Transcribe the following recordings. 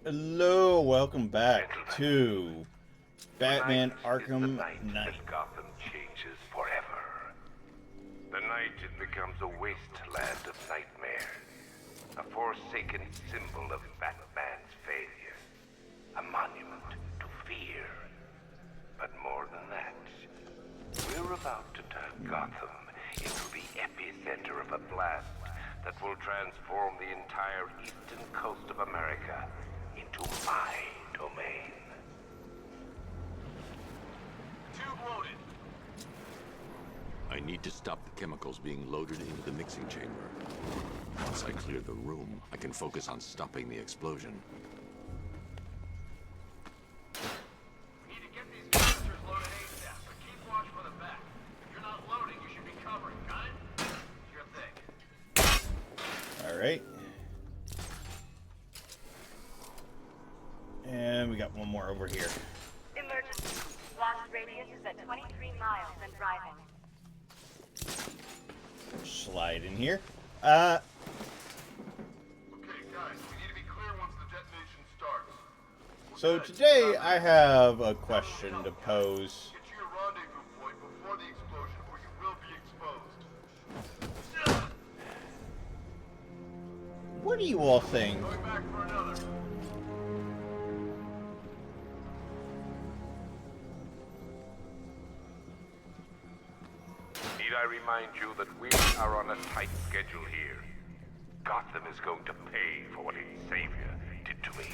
Hello, welcome back to Batman Arkham Knight. Gotham changes forever. The night it becomes a wasteland of nightmares, a forsaken symbol of Batman's failure, a monument to fear. But more than that, we're about to turn Gotham into the epicenter of a blast that will transform the entire eastern coast of America into my domain. Tube loaded. I need to stop the chemicals being loaded into the mixing chamber. Once I clear the room, I can focus on stopping the explosion. We need to get these canisters loaded ASAP, but keep watch for the back. If you're not loading, you should be covering, got it? It's your thing. Alright. And we got one more over here. Emergency. Blast radius is at 23 miles and driving. Slide in here. Okay, guys, we need to be clear once the detonation starts. So today I have a question to pose. Get to your rendezvous point before the explosion, or you will be exposed. What do you all think? Going back for another. Need I remind you that we are on a tight schedule here? Gotham is going to pay for what its savior did to me.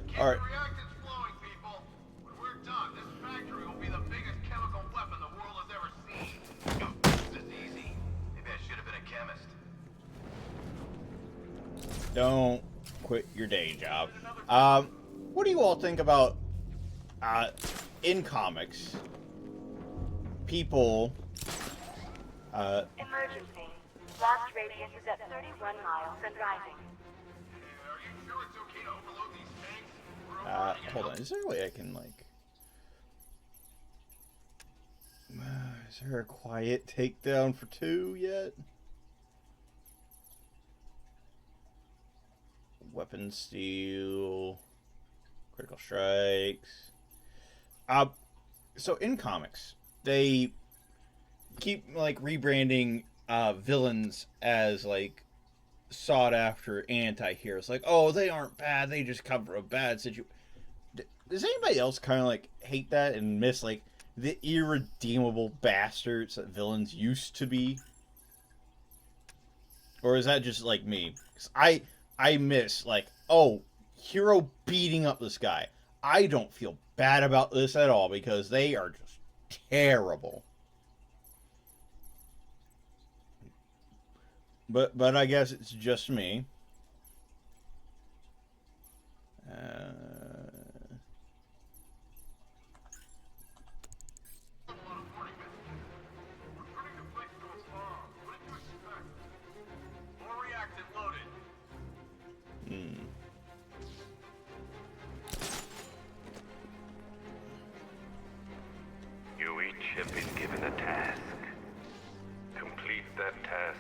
Keep All right. the reactants flowing, people. When we're done, this factory will be the biggest chemical weapon the world has ever seen. This is easy. Maybe I should have been a chemist. Don't quit your day job. What do you all think about in comics? People Emergency. Blast radius is at 31 miles and driving. Are you sure it's okay to overload these tanks? We're overrunning hold on, is there a way I can like is there a quiet takedown for 2 yet? Weapon steal, critical strikes. So in comics, they keep like rebranding villains as like sought after anti-heroes. Like, oh, they aren't bad, they just cover a bad situation. Does anybody else kind of like hate that and miss like the irredeemable bastards that villains used to be? Or is that just like me? 'Cause I miss like, oh, hero beating up this guy. I don't feel bad about this at all because they are just terrible. But I guess it's just me. Returning to place to a bomb. What did you expect? More reactant loaded. You each have been given a task. Complete that task,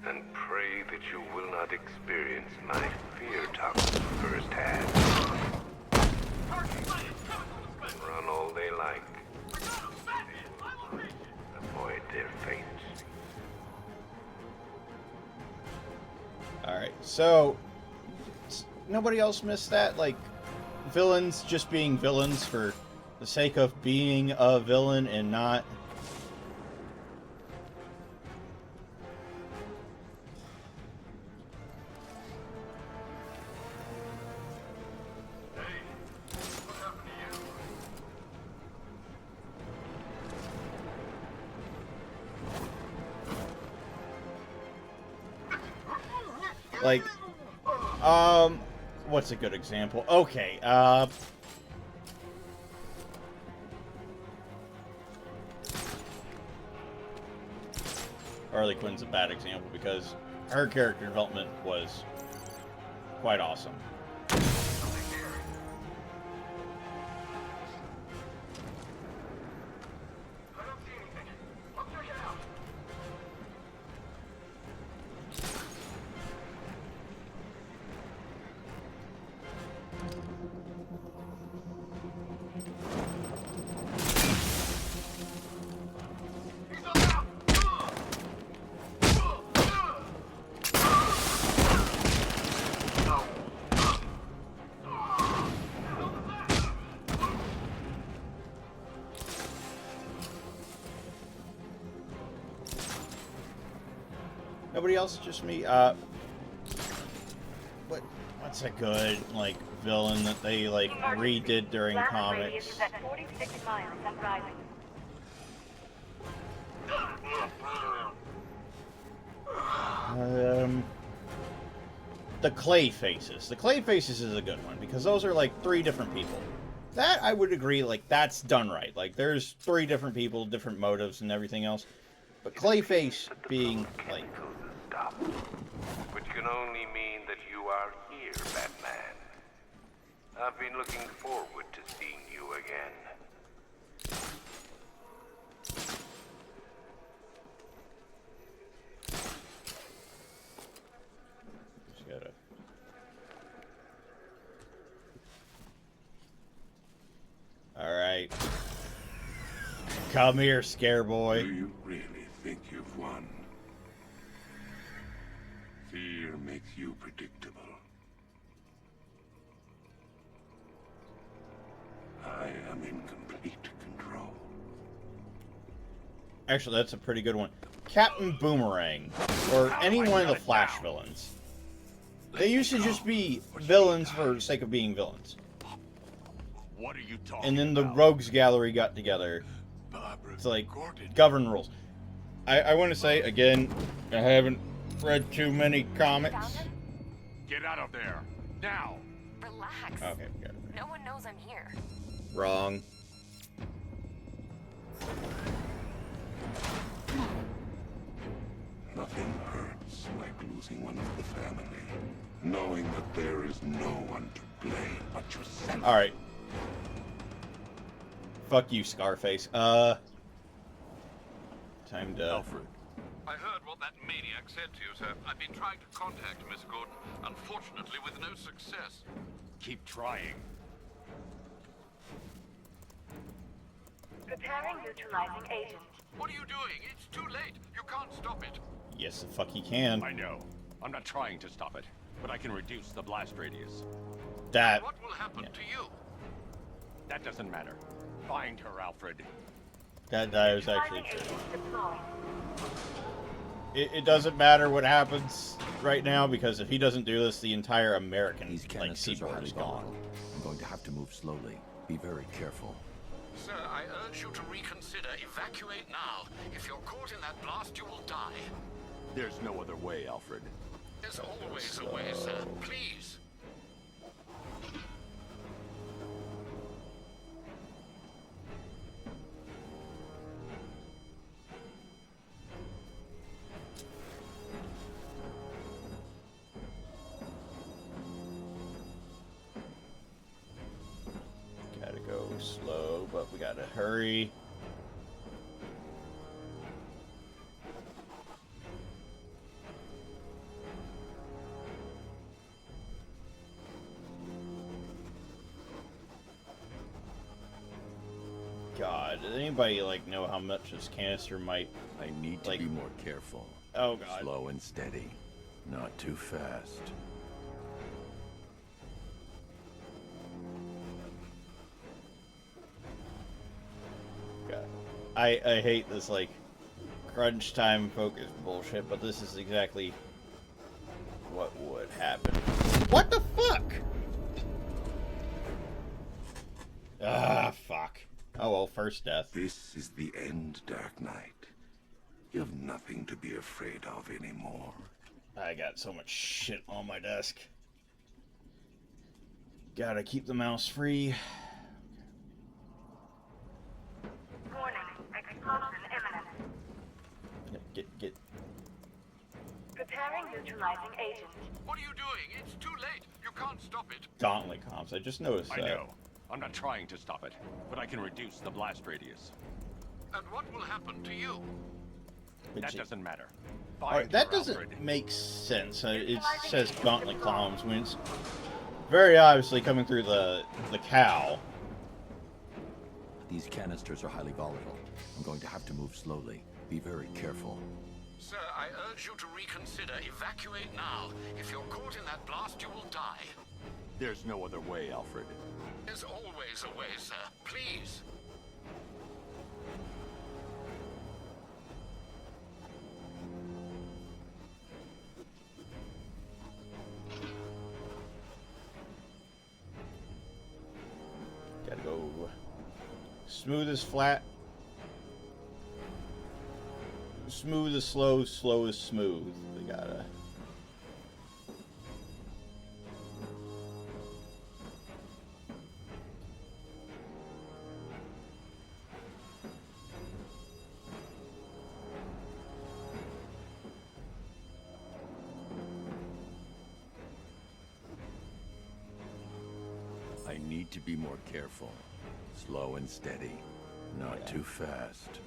and pray that you will not experience my fear toxin firsthand. Run all they like. Avoid their fate. Alright, so nobody else missed that? Like, villains just being villains for the sake of being a villain and not... Hey, what happened to you? Like, what's a good example? Okay, Harley Quinn's a bad example because her character development was quite awesome. Nobody else, just me. What's a good like villain that they like redid during Blast radius comics? is at 46 miles and rising. The Clay Faces. The Clay Faces is a good one because those are like 3 different people. That I would agree, like that's done right. Like there's 3 different people, different motives, and everything else. But Clayface being like, Stop. Which can only mean that you are here, Batman. I've been looking forward to seeing you again. just gotta. All right, come here, scare boy. Do you really think you've won? Fear makes you predictable. I am in complete control. Actually, that's a pretty good one. Captain Boomerang, or any one of the Flash villains. They used to just be villains for the sake of being villains. What are you talking And then the about? Rogues Gallery got together Barbara to like Gordon. govern rules. I want to say again, I haven't read too many comics. Found him? Get out of there now. Relax. Okay, got it. No one knows I'm here. Wrong. Nothing hurts like losing one of the family. Knowing that there is no one to blame but yourself. All right. Fuck you, Scarface. Time to. Alfred, I heard what that maniac said to you, sir. I've been trying to contact Miss Gordon, unfortunately with no success. keep trying. Preparing neutralizing agent. What are you doing? It's too late. You can't stop it. Yes, the fuck he can. I know. I'm not trying to stop it, but I can reduce the blast radius. That. What will happen to you? That doesn't matter. Find her, Alfred. That was actually Neutralizing true. agent deployed. It doesn't matter what happens right now because if he doesn't do this, the entire American These like canisters are seaboard highly is gone. volatile. I'm going to have to move slowly. Be very careful. Sir, I urge you to reconsider. Evacuate now. If you're caught in that blast, you will die. There's no other way, Alfred. There's always a way, sir. Please. Gotta go slow, but we gotta hurry. God, does anybody like know how much this canister might? I need to Like- be more careful. Oh God. Slow and steady. Not too fast. God. I hate this like crunch time focus bullshit, but this is exactly what would happen. What the fuck? Ah, fuck. Oh well, first death. This is the end, Dark Knight. You have nothing to be afraid of anymore. I got so much shit on my desk. Gotta keep the mouse free. Warning. Explosion imminent. Get. Preparing neutralizing agent. What are you doing? It's too late. You can't stop it. Gauntlet comps. I just noticed I that. know. I'm not trying to stop it, but I can reduce the blast radius. And what will happen to you? But That you- doesn't matter. Alright, Find that her, doesn't Alfred. make sense. It says gauntlet columns when it's very obviously coming through the cow. These canisters are highly volatile. I'm going to have to move slowly. Be very careful. Sir, I urge you to reconsider. Evacuate now. If you're caught in that blast, you will die. There's no other way, Alfred. There's always a way, sir. Please. Smooth is flat. Smooth is slow. Slow is smooth. We gotta. I need to be more careful. Slow and steady. Not too fast.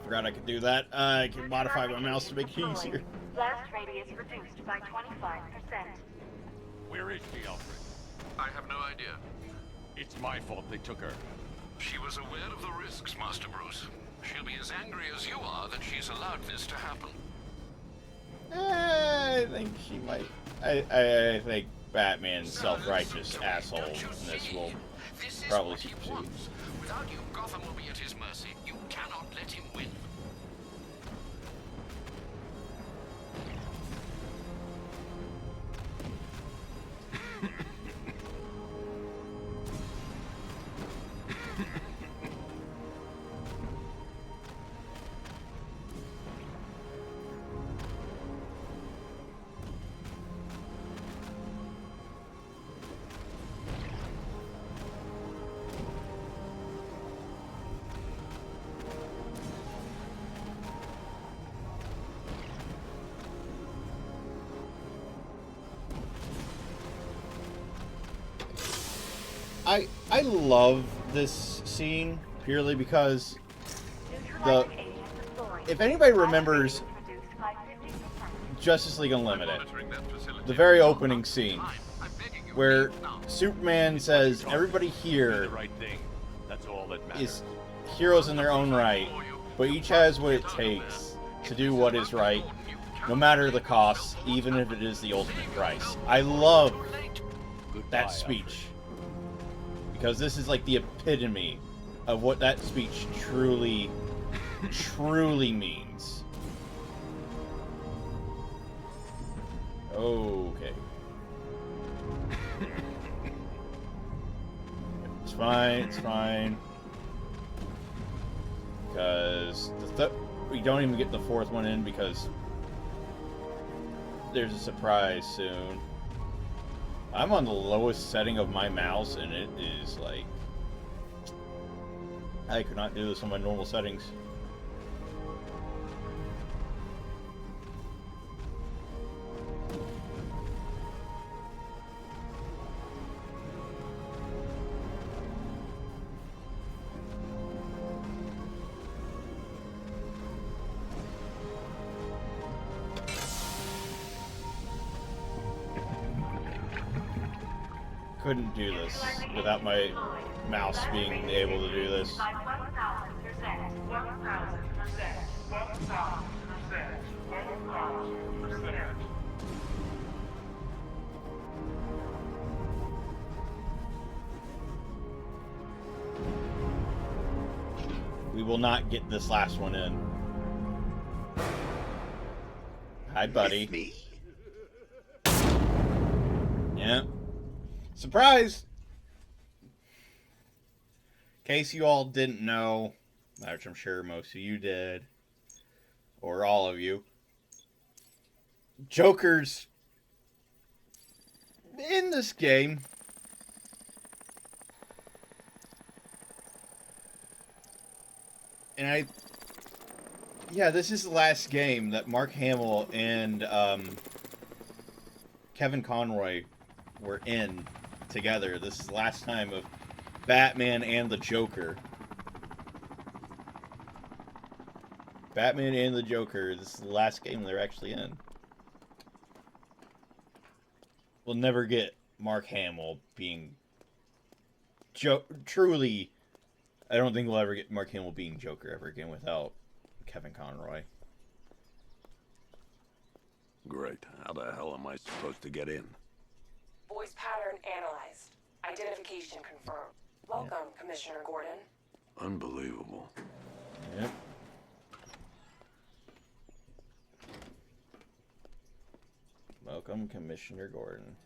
Forgot I could do that. I can modify my mouse to make it easier. Blast radius reduced by 25%. Where is she, Alfred? I have no idea. It's my fault they took her. She was aware of the risks, Master Bruce. She'll be as angry as you are that she's allowed this to happen. I think she might. I think Batman's self-righteous asshole in this will probably succeed. Without you, Gotham will be at his mercy. You cannot let him win. I love this scene purely because Neutralizing agent deployed. if anybody remembers Blast radius reduced by 50%. Justice League Unlimited, Monitoring that facility. the very opening scene I'm begging you, where leave now. Superman says everybody Do here the right thing. That's all that matters. is heroes in their own right, but each has what it takes to do what is right, no matter the cost, even if it is the ultimate price. I love Goodbye, that speech because this is like the epitome of what that speech truly means. Okay. It's fine, it's fine. Because we don't even get the fourth one in because there's a surprise soon. I'm on the lowest setting of my mouse and it is like... I could not do this on my normal settings. Couldn't do this without my mouse being able to do this. By 1,000%. 1,000%. We will not get this last one in. Hi, buddy. Yeah. Surprise! In case you all didn't know, which I'm sure most of you did, or all of you, Joker's in this game. And this is the last game that Mark Hamill and Kevin Conroy were in together. This is the last time of Batman and the Joker. Batman and the Joker. This is the last game they're actually in. We'll never get Mark Hamill being truly. I don't think we'll ever get Mark Hamill being Joker ever again without Kevin Conroy. Great. How the hell am I supposed to get in? Voice pattern analyzed. Identification confirmed. Welcome, Commissioner Gordon. Unbelievable. Yep. Welcome, Commissioner Gordon.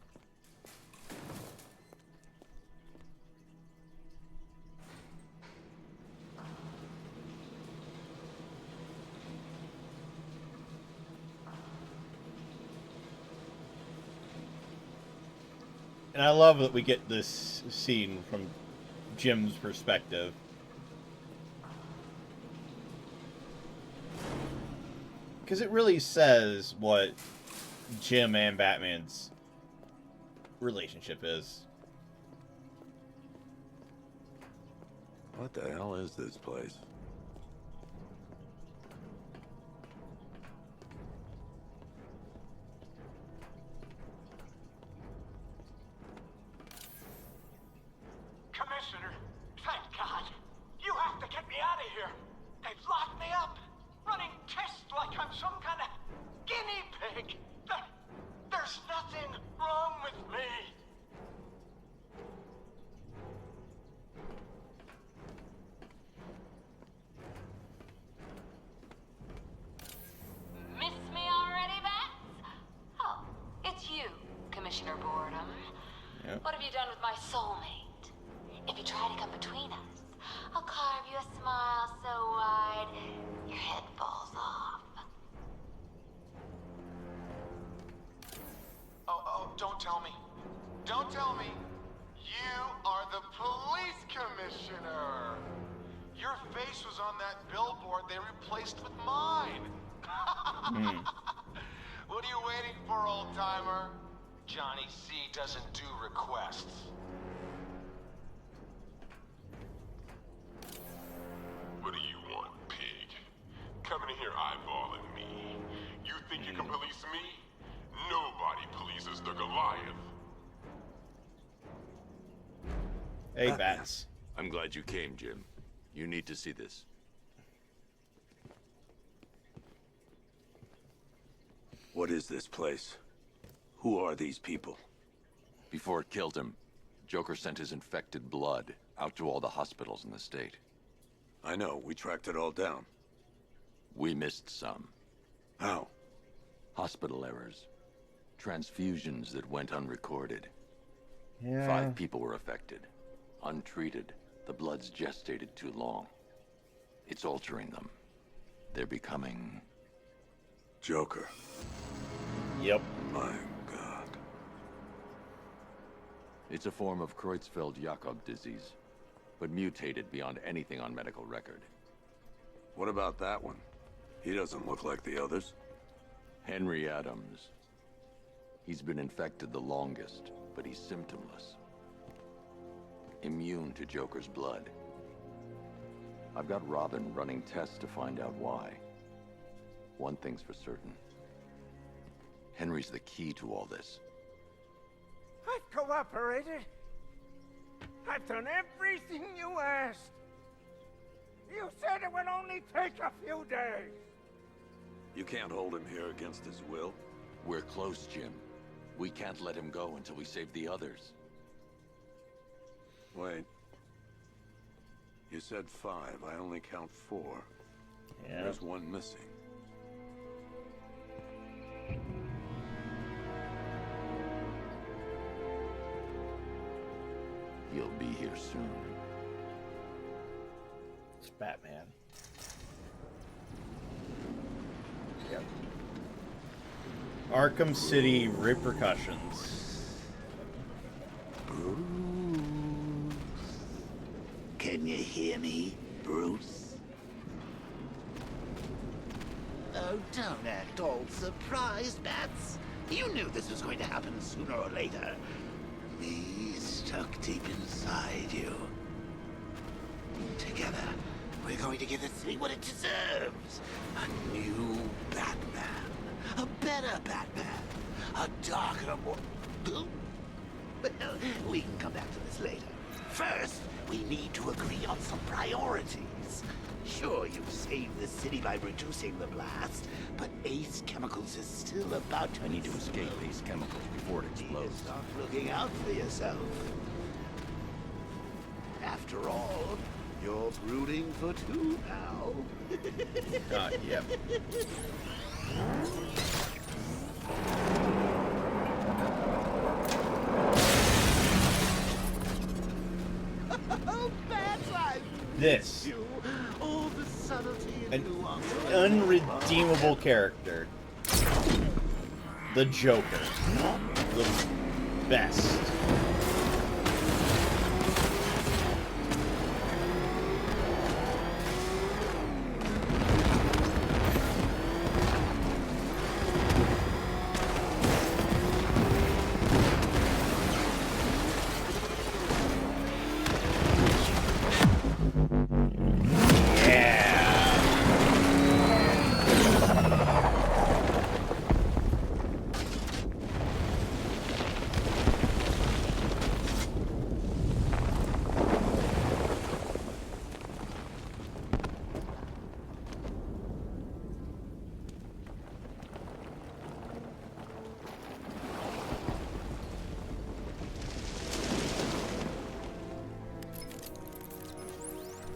And I love that we get this scene from Jim's perspective. Because it really says what Jim and Batman's relationship is. What the hell is this place? Commissioner, thank God. You have to get me out of here. They've locked me up, running tests like I'm some kind of guinea pig. There's nothing wrong with me. Miss me already, Bats? Oh, it's you, Commissioner Boredom. Yep. What have you done with my soulmate? If you try to come between us, I'll carve you a smile so wide your head falls off. Oh, don't tell me. Don't tell me. You are the police commissioner. Your face was on that billboard they replaced with mine. What are you waiting for, old-timer? Johnny C doesn't do requests. What do you want, pig? Coming in here eyeballing me. You think you can police me? Nobody polices the Goliath. Hey, Bats. I'm glad you came, Jim. You need to see this. What is this place? Who are these people? Before it killed him, Joker sent his infected blood out to all the hospitals in the state. I know, we tracked it all down. We missed some. How? Hospital errors. Transfusions that went unrecorded. Yeah. 5 people were affected. Untreated, the blood's gestated too long. It's altering them. They're becoming... Joker. Yep. My God. It's a form of Creutzfeldt-Jakob disease, but mutated beyond anything on medical record. What about that one? He doesn't look like the others. Henry Adams. He's been infected the longest, but he's symptomless. Immune to Joker's blood. I've got Robin running tests to find out why. One thing's for certain. Henry's the key to all this. I've cooperated. I've done everything you asked. You said it would only take a few days. You can't hold him here against his will. We're close, Jim. We can't let him go until we save the others. Wait. You said 5. I only count 4. Yeah. There's one missing. He'll be here soon. It's Batman. Yep. Arkham City repercussions. Bruce. Can you hear me, Bruce? Oh, don't act all surprised, Bats. You knew this was going to happen sooner or later. Me stuck deep inside you. Together, we're going to give the city what it deserves. A new Batman. A better Batman. A darker, more... Well, we can come back to this later. First, we need to agree on some priorities. Sure, you've saved the city by reducing the blast, but Ace Chemicals is still about to... I need to escape Ace Chemicals before it explodes. Start looking out for yourself. After all, you're brooding for two now. Yep. This. All the subtlety An and nuance. unredeemable character. The Joker. The best.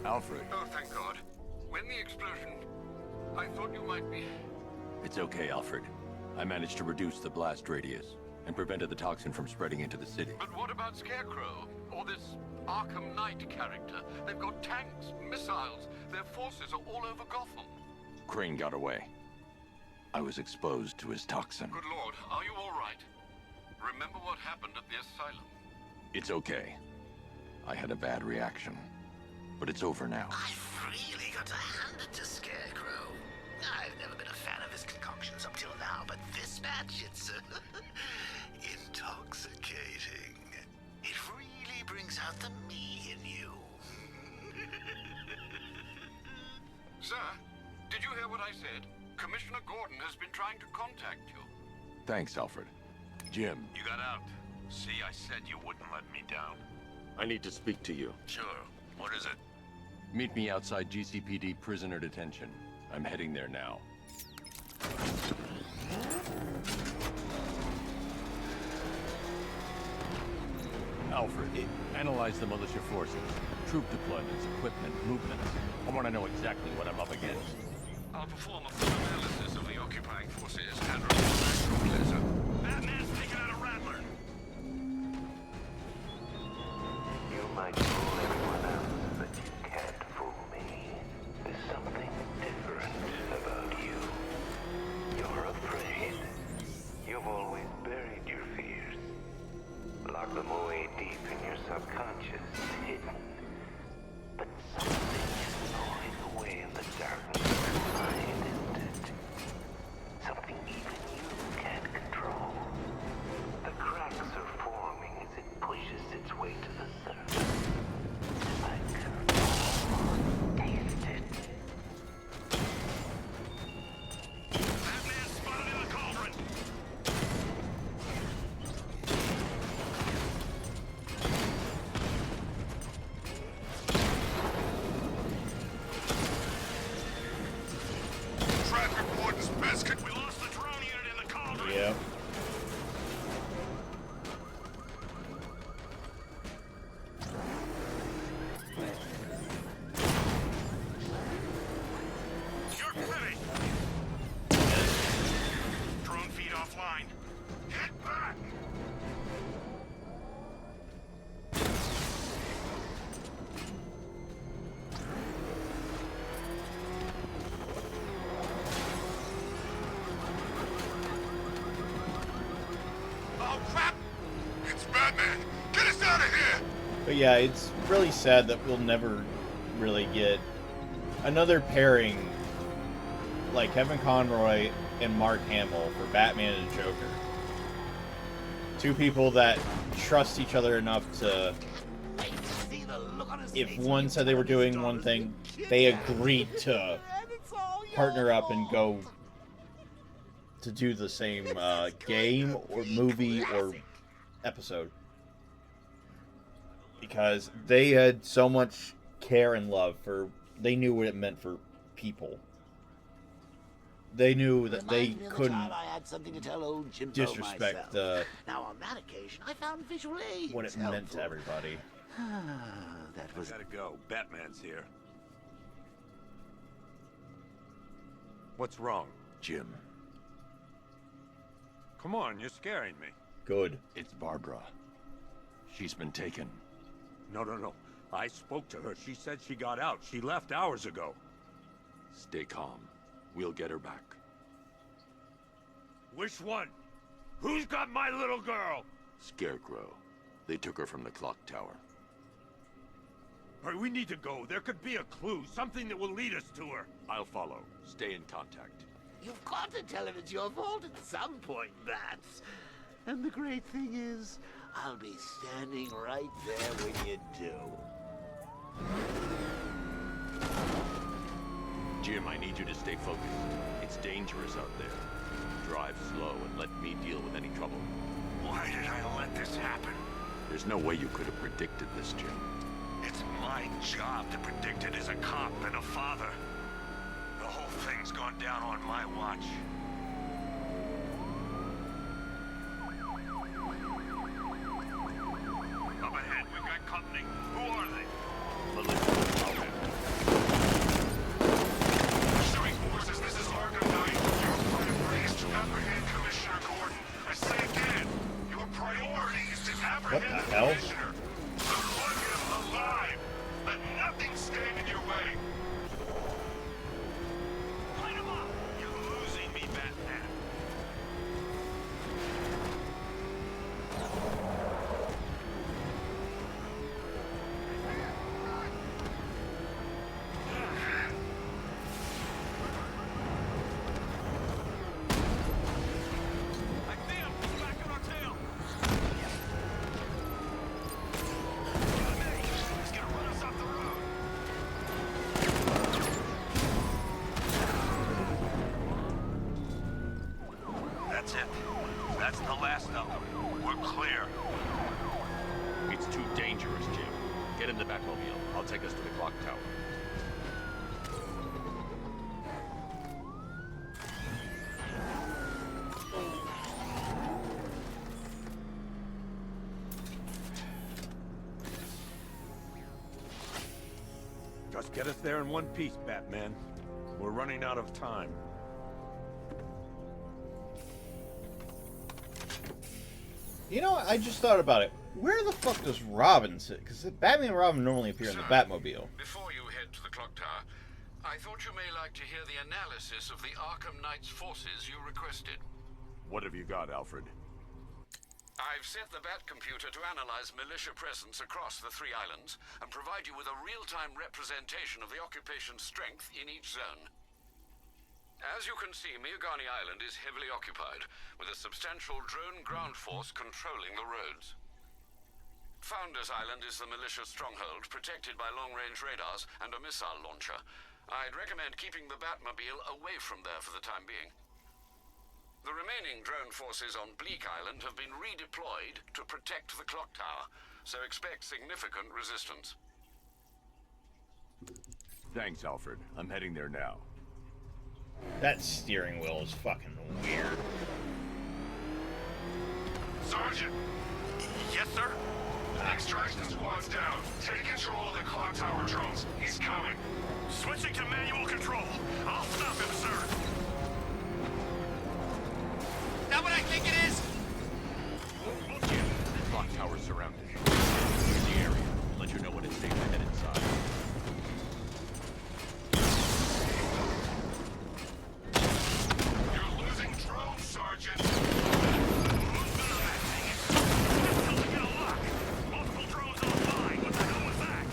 Alfred, Oh, thank God. When the explosion... I thought you might be... it's okay, Alfred. I managed to reduce the blast radius and prevented the toxin from spreading into the city. But what about Scarecrow? Or this Arkham Knight character? They've got tanks, missiles. Their forces are all over Gotham. Crane got away. I was exposed to his toxin. Good Lord, are you all right? Remember what happened at the asylum? It's okay. I had a bad reaction. But it's over now. I've really got to hand it to Scarecrow. I've never been a fan of his concoctions up till now, but this batch, it's intoxicating. It really brings out the me in you. Sir, did you hear what I said? Commissioner Gordon has been trying to contact you. Thanks, Alfred. Jim. You got out. See, I said you wouldn't let me down. I need to speak to you. Sure. What is it? Meet me outside GCPD prisoner detention. I'm heading there now. Alfred, analyze the militia forces, troop deployments, equipment, movements. I want to know exactly what I'm up against. I'll perform a full analysis of the occupying forces and report back to Blizzard. Batman's taking out a rattler. You might fool everyone else, but you can't fool me. There's something different about you. You're afraid. You've always buried your fears. Locked them away deep in your subconscious, hidden. But something is gnawing away in the darkness of your mind, isn't it? Something even you can't control. The cracks are forming as it pushes its way to the surface. I can taste it. Batman spotted in the cauldron. Traffic warden's biscuit. We lost the drone unit in the cauldron. Yep. You're finished. Drone feed offline. Hit back. Oh, crap! It's Batman! Get us out of here! But yeah, it's really sad that we'll never really get another pairing like Kevin Conroy and Mark Hamill for Batman and Joker. Two people that trust each other enough to, if one said they were doing one thing, they agreed to partner up and go to do the same game or movie or episode. Because they had so much care and love for, they knew what it meant for people. They knew that they couldn't I had something to tell old Jimbo disrespect Now on that occasion, I found visual aids what it meant to everybody. That was. Gotta go. Batman's here. What's wrong, Jim? Come on, you're scaring me. Good. It's Barbara. She's been taken. No. I spoke to her. She said she got out. She left hours ago. Stay calm. We'll get her back. Which one? Who's got my little girl? Scarecrow. They took her from the clock tower. All right, we need to go. There could be a clue, something that will lead us to her. I'll follow. Stay in contact. You've got to tell him it's your fault at some point, Bats. And the great thing is, I'll be standing right there when you do. Jim, I need you to stay focused. It's dangerous out there. Drive slow and let me deal with any trouble. Why did I let this happen? There's no way you could have predicted this, Jim. It's my job to predict it as a cop and a father. The whole thing's gone down on my watch. Up ahead, we've got company. Who are they? Pursuing forces, this is Arkham Knight. Your priority is to apprehend Commissioner Gordon. I say again, your priority is to apprehend the hell? Commissioner. Plug him alive. Let nothing stand in your way. Light him up. You're losing me, Batman. I see him. He's back on our tail. He's gonna run us off the road. That's it. That's the last of them. We're clear. It's too dangerous, Jim. Get in the Batmobile. I'll take us to the clock tower. Just get us there in one piece, Batman. We're running out of time. You know what? I just thought about it. Where the fuck does Robin sit? Because Batman and Robin normally appear in the Batmobile. Before you head to the clock tower, I thought you may like to hear the analysis of the Arkham Knight's forces you requested. What have you got, Alfred? I've set the Bat computer to analyze militia presence across the 3 islands and provide you with a real-time representation of the occupation's strength in each zone. As you can see, Miagani Island is heavily occupied, with a substantial drone ground force controlling the roads. Founders Island is the militia stronghold, protected by long-range radars and a missile launcher. I'd recommend keeping the Batmobile away from there for the time being. The remaining drone forces on Bleak Island have been redeployed to protect the clock tower, so expect significant resistance. Thanks, Alfred. I'm heading there now. That steering wheel is fucking weird. Sergeant! Yes, sir? Extraction squad's down. Take control of the clock tower drones. He's coming. Switching to manual control. I'll stop him, sir. That what I think it is? The clock tower's surrounded. Here's the area. I'll let you know when it's safe to head inside. You're losing drones, Sergeant. Multiple drones online. What the hell was that?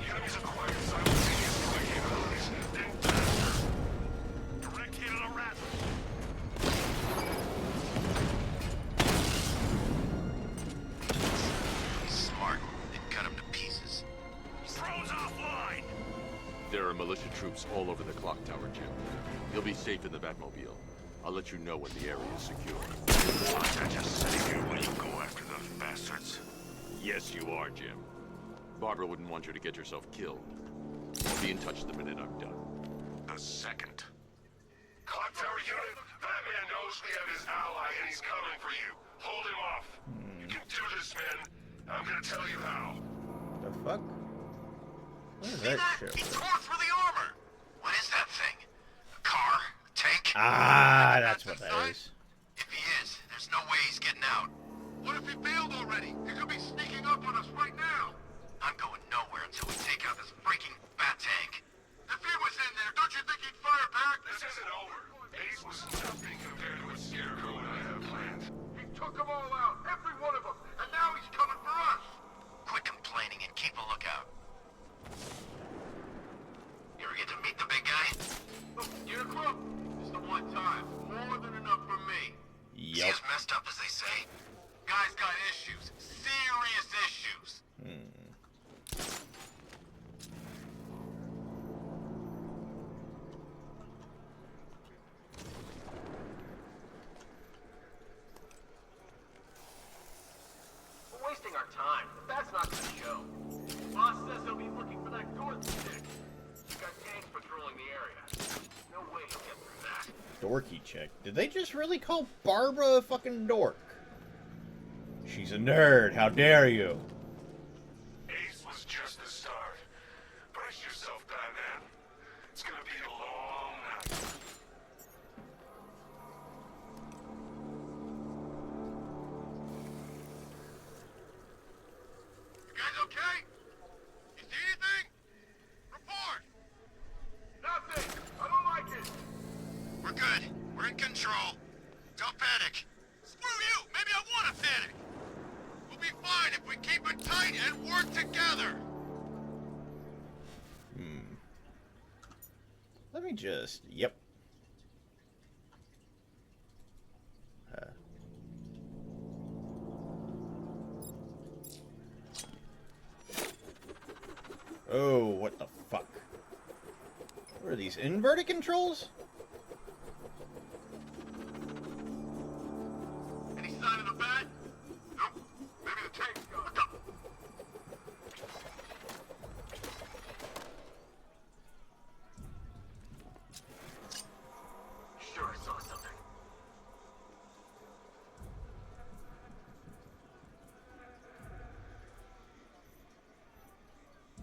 The enemy's acquired simultaneous capabilities. They Security's all over the clock tower, Jim. You'll be safe in the Batmobile. I'll let you know when the area is secure. I'm just sitting here when you go after those bastards. Yes, you are, Jim. Barbara wouldn't want you to get yourself killed. I'll be in touch the minute I'm done. The second. Clock tower unit, Batman knows we have his ally and he's coming for you. Hold him off. You can do this, man. I'm gonna tell you how. The fuck? What is See that that? shit? He tore through the armor. What is that thing? A car? A tank? Ah, that's what that is. If he is, there's no way he's getting out. What if he bailed already? He could be sneaking up on us right now. I'm going nowhere until we take out this freaking bat tank. If he was in there, don't you think he'd fire back? This isn't over. Ace was nothing compared to what Scarecrow and I have planned. He took them all out, every one of them, and now he's coming for us. Quit complaining and keep a lookout. You ever get to meet the big guy? Look, Scarecrow, it's the one time. More than enough for me. Yep. See as messed up as they say? Guy's got issues. Serious issues. We're wasting our time. The bat's not gonna show. Boss says he'll be looking for that Dorothy chick. We've got tanks patrolling the area. No way he'll get through that. Dorky chick. Did they just really call Barbara a fucking dork? She's a nerd. How dare you? Ace was just the start. Brace yourself, Batman. It's gonna be a long night. You guys okay? You see anything? Report! Nothing! I don't like it! We're good. We're in control. Don't panic. Screw you! Maybe I want to panic! We'll be fine if we keep it tight and work together! Let me just... Yep. Oh, what the fuck? What are these, inverted controls? Any sign of the bat? Nope. Maybe the tank's gone. Look up. Sure, I saw something.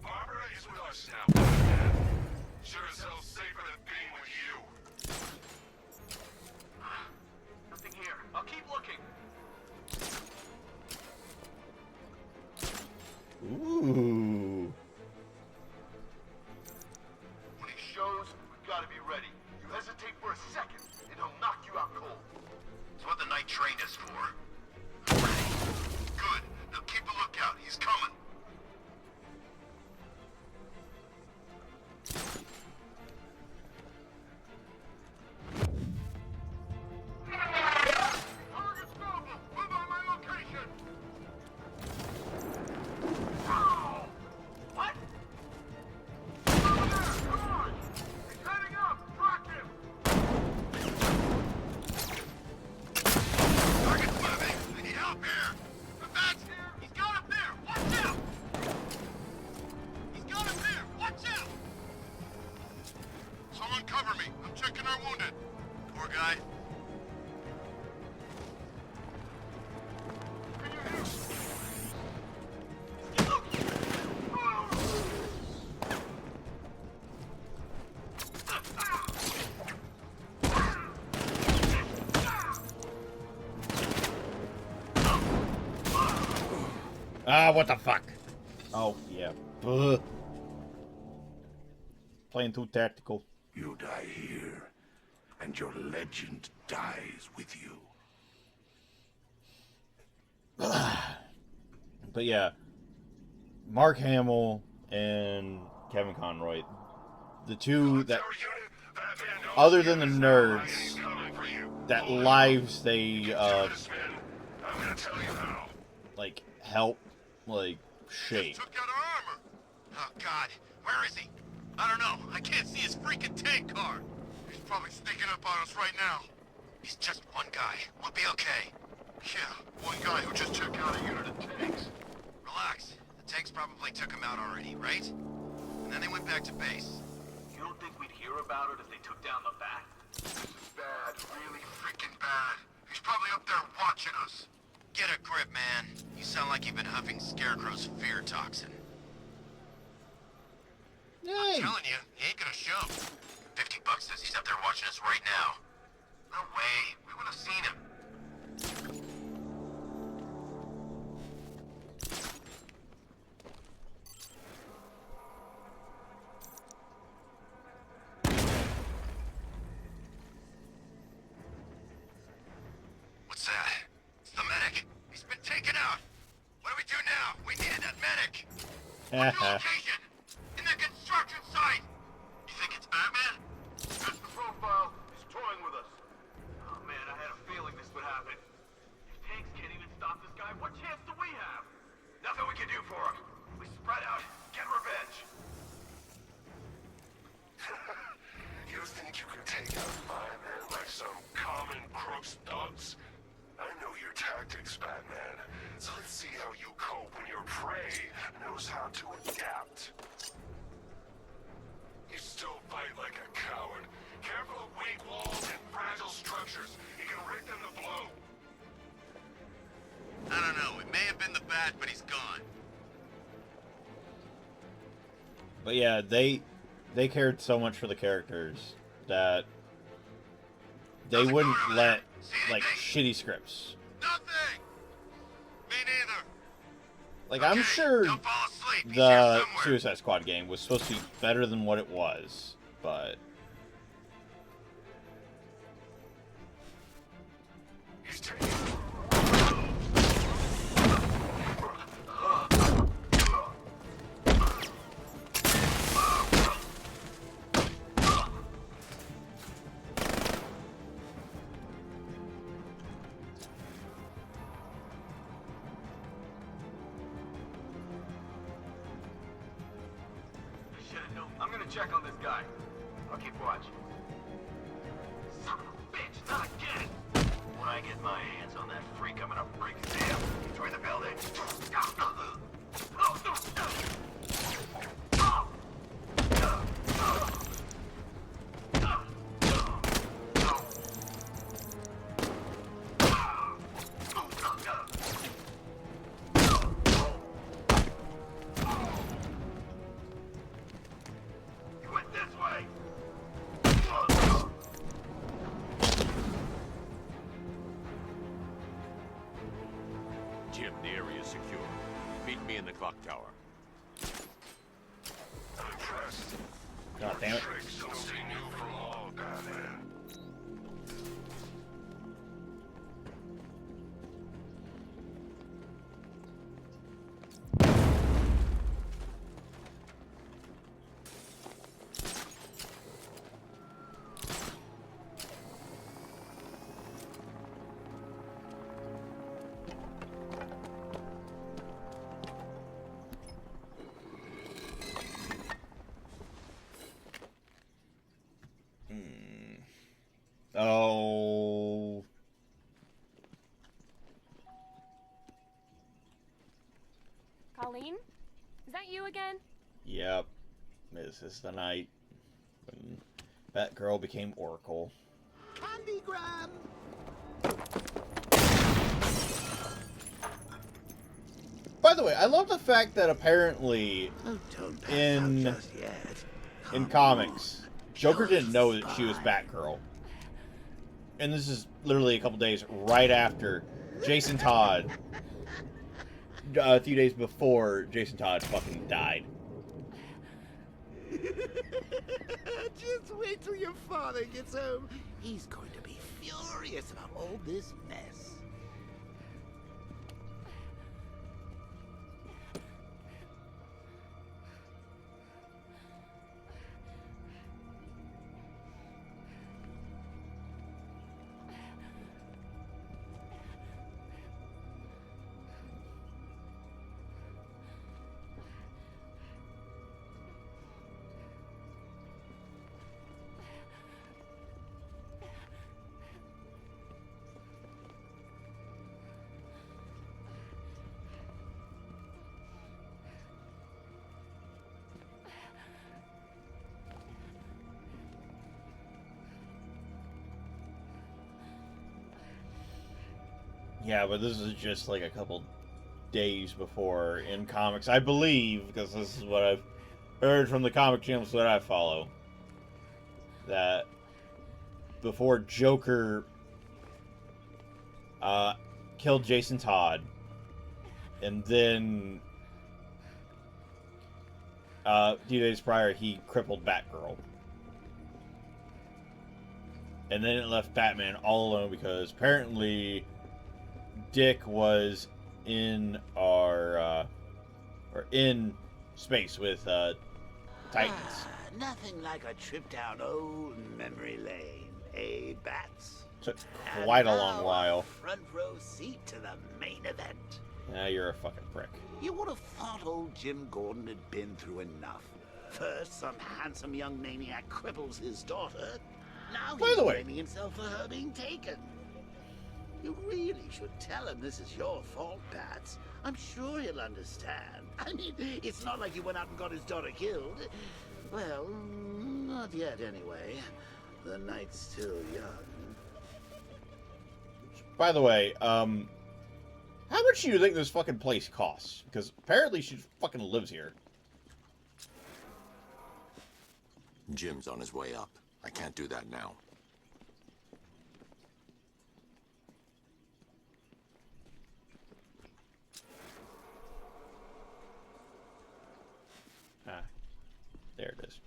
Barbara is with us now, Batman. Sure as hell safer than being with you. Nothing here. I'll keep looking. Ooh. When he shows, we've got to be ready. You hesitate for a second, and he'll knock you out cold. It's what the night trained us for. Ready? Good. Now keep a lookout. He's coming. Target's mobile. Move on my location. Oh! What? Over there! Come on! He's heading up! Track him! Target's moving! I need help here! The bat's here! He's got him there! Watch out! He's got him there! Watch out! Someone cover me! I'm checking our wounded. Poor guy. Can you hear me? Ah, what the fuck? Oh, yeah. Ugh. Playing too tactical. You die here, and your legend dies with you. But yeah, Mark Hamill and Kevin Conroy, the two that, other than the nerds, that lives they, like, help, like, shape. Took out our armor. Oh God, where is he? I don't know. I can't see his freaking tank car. He's probably sneaking up on us right now. He's just one guy. We'll be okay. Yeah, one guy who just took out a unit of tanks. Relax. The tanks probably took him out already, right? And then they went back to base. You don't think we'd hear about it if they took down the bat? This is bad. Really freaking bad. He's probably up there watching us. Get a grip, man. You sound like you've been huffing Scarecrow's fear toxin. Yay! I'm telling you, he ain't gonna show. $50 says he's up there watching us right now. No way. We would have seen him. What's that? It's the medic. He's been taken out. What do we do now? We need that medic. What's your location? In the construction site. You think it's Batman? Fits the profile. He's toying with us. Oh man, I had a feeling this would happen. If tanks can't even stop this guy, what chance do we have? Nothing we can do for him. We spread out, get revenge. You think you can take out Batman like some common crooks thugs? I know your tactics, Batman. So let's see how you cope when your prey knows how to adapt. You still fight like a coward. Careful of weak walls and fragile structures. You can rake them to blow. I don't know. It may have been the bat, but he's gone. But yeah, they cared so much for the characters that they wouldn't let like shitty scripts. Nothing. Me neither. Like I'm sure Don't fall asleep. He's here the somewhere. Suicide Squad game was supposed to be better than what it was, but He's taking. I'm gonna check on this guy. I'll keep watch. Son of a bitch, not again! When I get my hands on that freak, I'm gonna break his tail. Destroy the building. He went this way. Jim, the area is secure. Meet me in the clock tower. I'm impressed. God damn it. Tricks don't seem new from all, Batman. oh, Colleen? Is that you again? yep, this is the night when Batgirl became Oracle. Candygram! By the way, I love the fact that apparently Oh, don't pass In- out just yet. in Come comics, on. Joker Show didn't us know the that she was spine. Batgirl. And this is literally a couple days right after Jason Todd, a few days before Jason Todd fucking died. Just wait till your father gets home. He's going to be furious about all this mess. Yeah, but this is just like a couple days before in comics, I believe, because this is what I've heard from the comic channels that I follow, that before Joker killed Jason Todd, and then a few days prior he crippled Batgirl, and then it left Batman all alone because apparently Dick was in or in space with Titans. Nothing like a trip down old memory lane, eh, Bats? Took quite a long now while. Front row seat to the main event. Now you're a fucking prick. You would have thought old Jim Gordon had been through enough. First, some handsome young maniac cripples his daughter. Now By he's the way, blaming himself for her being taken. You really should tell him this is your fault, Bats. I'm sure he'll understand. I mean, it's not like you went out and got his daughter killed. Well, not yet anyway. The night's still young. by the way, how much do you think this fucking place costs? Because apparently she fucking lives here. Jim's on his way up. I can't do that now. Ah, there it is.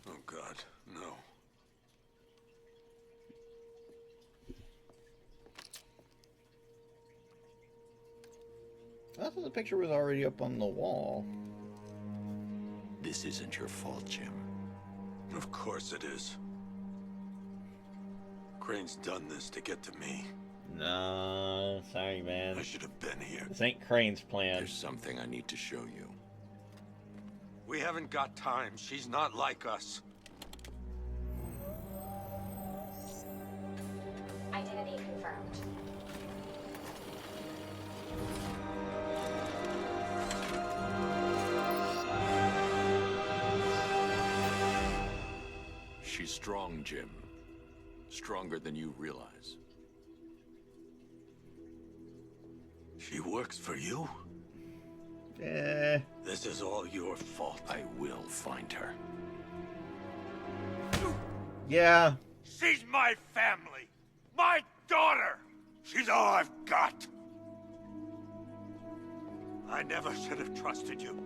Oh, God, no. I thought the picture was already up on the wall. This isn't your fault, Jim. Of course it is. Crane's done this to get to me. No, sorry, man. I should have been here. This ain't Crane's plan. There's something I need to show you. We haven't got time. She's not like us. Identity confirmed. She's strong, Jim. Stronger than you realize. She works for you? Eh. This is all your fault. I will find her. Yeah. She's my family. My daughter. She's all I've got. I never should have trusted you.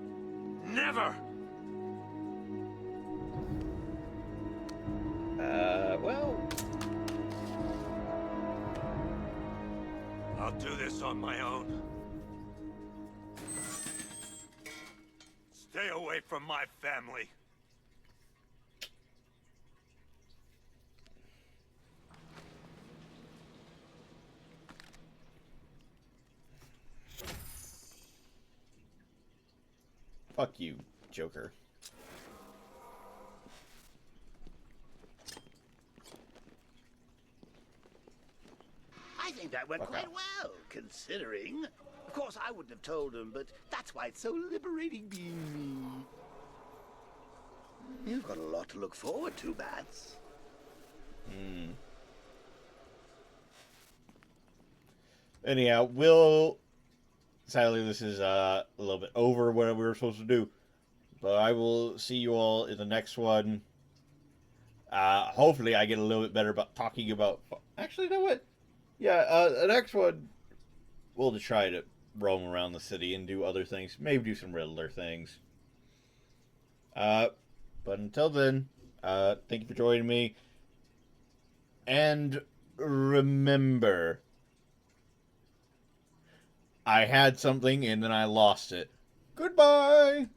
Never. Well. I'll do this on my own. Stay away from my family. Fuck you, Joker. I think that went quite well, considering. Of course, I wouldn't have told him, but that's why it's so liberating being me. You've got a lot to look forward to, Bats. Anyhow, sadly, this is a little bit over what we were supposed to do. But I will see you all in the next one. Hopefully I get a little bit better about talking about... Actually, you know what? Yeah, the next one, we'll just try to roam around the city and do other things. Maybe do some Riddler things. But until then, thank you for joining me. And remember, I had something and then I lost it. Goodbye!